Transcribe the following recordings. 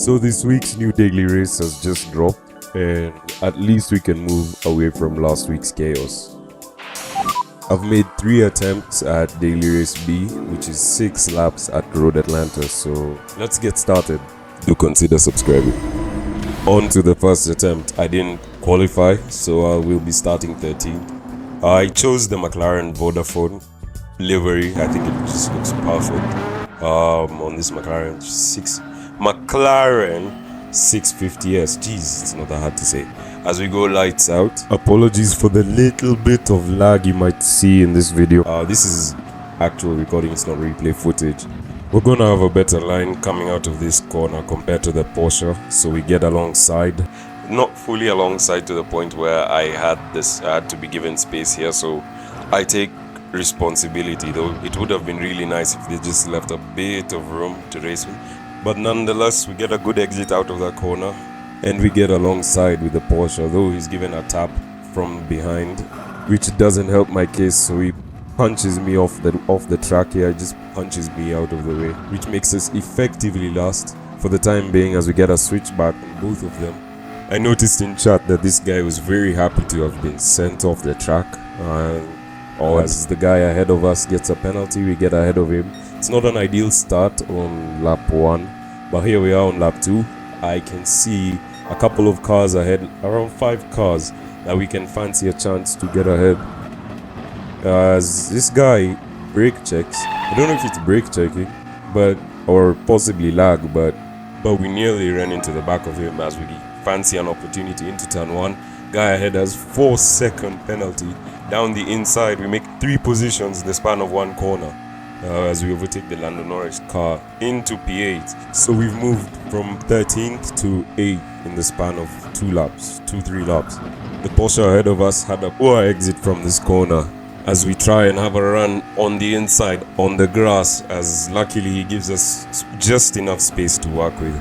So this week's new daily race has just dropped, and at least we can move away from last week's chaos. I've made 3 attempts at daily race B, which is 6 laps at Road Atlanta, so let's get started. Do consider subscribing. On to the first attempt. I didn't qualify, so I will be starting 13th. I chose the McLaren Vodafone livery. I think it just looks perfect on this McLaren 650S. Jeez, it's not that hard to say. As we go lights out, apologies for the little bit of lag you might see in this video. This is actual recording, it's not replay footage. We're gonna have a better line coming out of this corner compared to the Porsche, so we get alongside. Not fully alongside to the point where I had to be given space here, so I take responsibility, though it would have been really nice if they just left a bit of room to race with. But nonetheless, we get a good exit out of that corner and we get alongside with the Porsche, though he's given a tap from behind, which doesn't help my case, so he punches me off the track here. He just punches me out of the way, which makes us effectively last for the time being as we get a switchback on both of them. I noticed in chat that this guy was very happy to have been sent off the track, or as the guy ahead of us gets a penalty, we get ahead of him. It's not an ideal start on lap 1, but here we are on lap 2. I can see a couple of cars ahead, around 5 cars, that we can fancy a chance to get ahead. As this guy brake checks, I don't know if it's brake checking, or possibly lag, but we nearly ran into the back of him as we fancy an opportunity into turn 1. Guy ahead has 4-second penalty. Down the inside, we make 3 positions in the span of 1 corner. As we overtake the Lando Norris car into P8. So we've moved from 13th to 8th in the span of 3 laps. The Porsche ahead of us had a poor exit from this corner as we try and have a run on the inside on the grass, as luckily he gives us just enough space to work with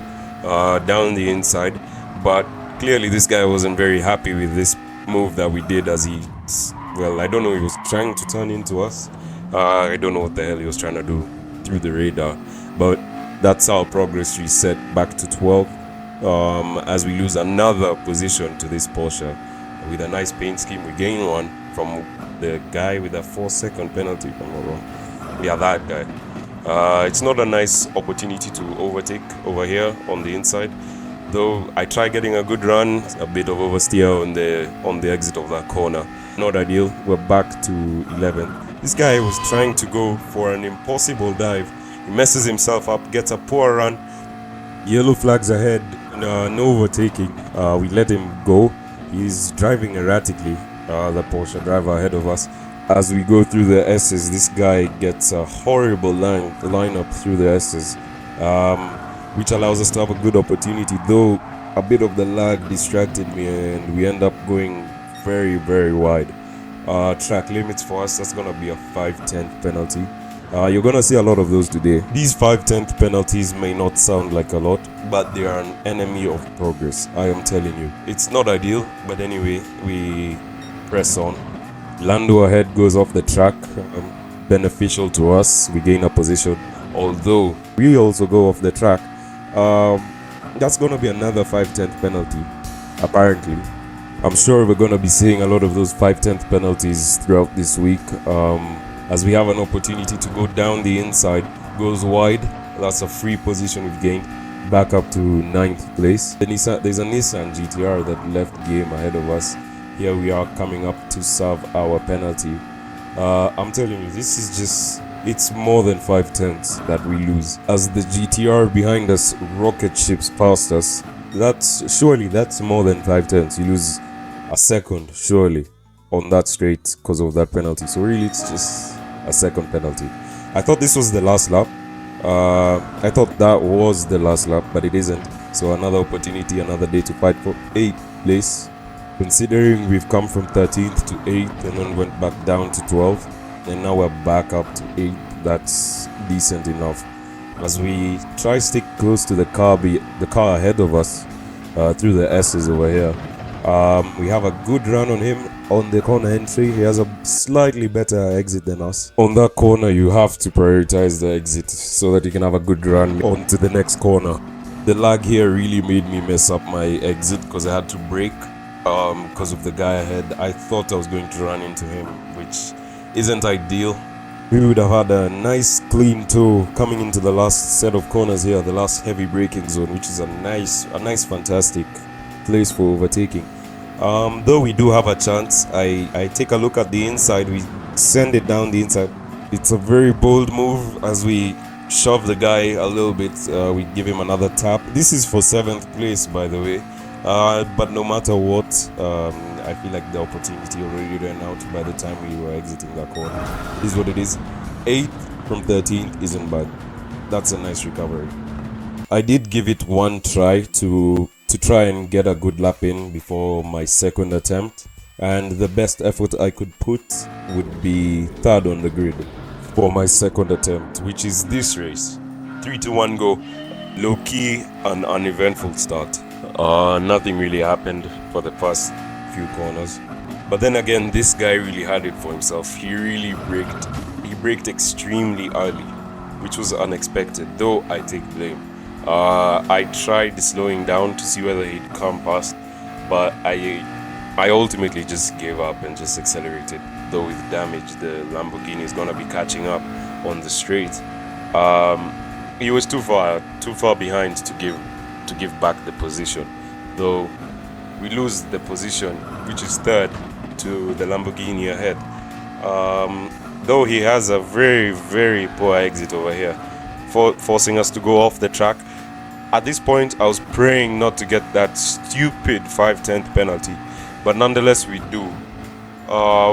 down the inside. But clearly this guy wasn't very happy with this move that we did, as I don't know, he was trying to turn into us. I don't know what the hell he was trying to do through the radar, but that's our progress reset back to 12 as we lose another position to this Porsche. With a nice paint scheme, we gain 1 from the guy with a 4-second penalty, if I'm not wrong. Yeah, that guy. It's not a nice opportunity to overtake over here on the inside, though I try getting a good run. A bit of oversteer on the exit of that corner. Not ideal. We're back to 11. This guy was trying to go for an impossible dive. He messes himself up, gets a poor run. Yellow flags ahead, no overtaking. We let him go. He's driving erratically, the Porsche driver ahead of us. As we go through the S's, this guy gets a horrible lineup through the S's, which allows us to have a good opportunity, though a bit of the lag distracted me and we end up going very, very wide. Track limits for us, that's gonna be a 5/10 penalty. You're gonna see a lot of those today. These 5/10 penalties may not sound like a lot, but they are an enemy of progress, I am telling you. It's not ideal, but anyway, we press on. Lando ahead goes off the track, beneficial to us. We gain a position, although we also go off the track. That's gonna be another 5/10 penalty, apparently. I'm sure we're going to be seeing a lot of those 5/10 penalties throughout this week, as we have an opportunity to go down the inside, goes wide. That's a free position we've gained, back up to 9th place. There's a Nissan GTR that left game ahead of us. Here we are coming up to serve our penalty. I'm telling you, this is just, it's more than 5/10 that we lose. As the GTR behind us rocket ships past us, that's more than 5/10. You lose a second, surely, on that straight because of that penalty. So really, it's just a second penalty. I thought this was the last lap. I thought that was the last lap, but it isn't. So another opportunity, another day to fight for 8th place. Considering we've come from 13th to 8th and then went back down to 12th, and now we're back up to 8th, that's decent enough. As we try to stick close to the car ahead of us through the S's over here. We have a good run on him on the corner entry. He has a slightly better exit than us. On that corner, you have to prioritize the exit so that you can have a good run onto the next corner. The lag here really made me mess up my exit because I had to brake because of the guy ahead. I thought I was going to run into him, which isn't ideal. We would have had a nice clean toe coming into the last set of corners here, the last heavy braking zone, which is a nice fantastic place for overtaking. Though we do have a chance, I take a look at the inside, we send it down the inside. It's a very bold move as we shove the guy a little bit. We give him another tap. This is for 7th place, by the way, but no matter what, I feel like the opportunity already ran out by the time we were exiting that corner. It is what it is. 8th from 13th isn't bad. That's a nice recovery. I did give it one try to try and get a good lap in before my second attempt, and the best effort I could put would be 3rd on the grid for my second attempt, which is this race. 3 to 1 go. Low-key, an uneventful start. Nothing really happened for the first few corners, but then again, this guy really had it for himself. He really braked extremely early, which was unexpected, though I take blame. I tried slowing down to see whether he'd come past, but I ultimately just gave up and just accelerated. Though with damage, the Lamborghini is gonna be catching up on the straight. He was too far behind to give back the position. Though we lose the position, which is 3rd, to the Lamborghini ahead. Though he has a very poor exit over here, forcing us to go off the track. At this point, I was praying not to get that stupid 5/10 penalty, but nonetheless we do,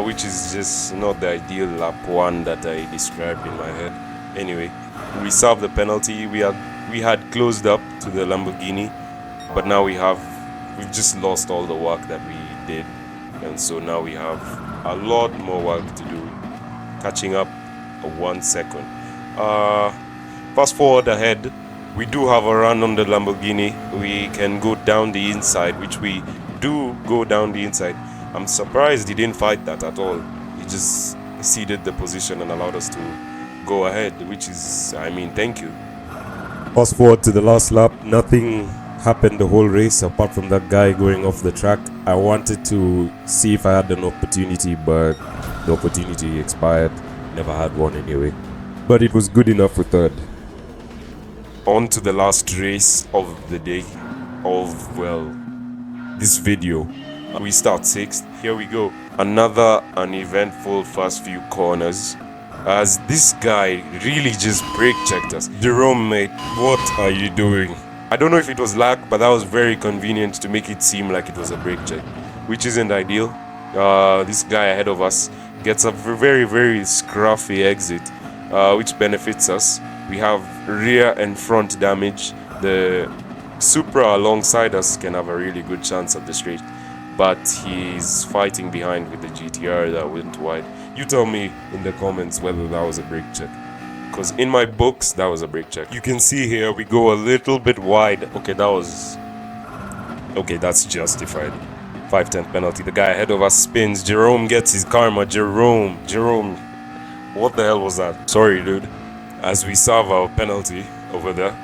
which is just not the ideal lap 1 that I described in my head. Anyway, we served the penalty. We had closed up to the Lamborghini, but now we've just lost all the work that we did, and so now we have a lot more work to do, catching up 1 second. Fast forward ahead, we do have a run on the Lamborghini. We can go down the inside, which we do go down the inside. I'm surprised he didn't fight that at all. He just ceded the position and allowed us to go ahead, which is, I mean, thank you. Fast forward to the last lap, nothing happened the whole race apart from that guy going off the track. I wanted to see if I had an opportunity, but the opportunity expired. Never had one anyway. But it was good enough for 3rd. On to the last race of the day, this video. We start 6th. Here we go. Another uneventful first few corners, as this guy really just brake checked us. Jerome, mate, what are you doing? I don't know if it was lag, but that was very convenient to make it seem like it was a brake check, which isn't ideal. This guy ahead of us gets a very scruffy exit, which benefits us. We have rear and front damage. The Supra alongside us can have a really good chance at the straight, but he's fighting behind with the GTR that went wide. You tell me in the comments whether that was a brake check, because in my books that was a brake check. You can see here we go a little bit wide. That's justified. 5/10 penalty. The guy ahead of us spins. Jerome gets his karma. Jerome, what the hell was that? Sorry, dude. As we serve our penalty over there,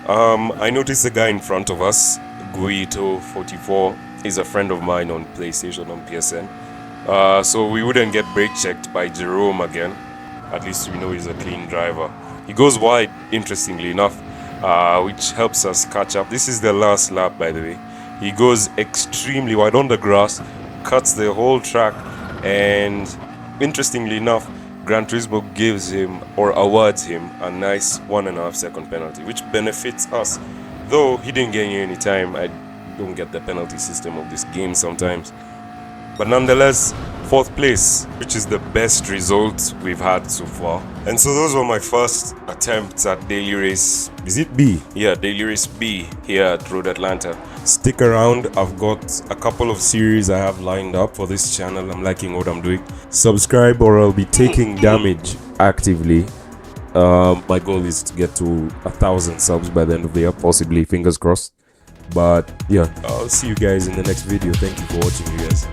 I noticed the guy in front of us, Guito44, is a friend of mine on PlayStation, on PSN. So we wouldn't get brake checked by Jerome again. At least we know he's a clean driver. He goes wide, interestingly enough, which helps us catch up. This is the last lap, by the way. He goes extremely wide on the grass, cuts the whole track, and interestingly enough, Gran Turismo gives him or awards him a nice 1.5 second penalty, which benefits us. Though he didn't gain any time. I don't get the penalty system of this game sometimes. But nonetheless, 4th place, which is the best result we've had so far. And so those were my first attempts at Daily Race. Is it B? Yeah, Daily Race B here at Road Atlanta. Stick around, I've got a couple of series I have lined up for this channel. I'm liking what I'm doing. Subscribe or I'll be taking damage actively. My goal is to get to 1,000 subs by the end of the year, possibly, fingers crossed. But yeah, I'll see you guys in the next video. Thank you for watching, you guys.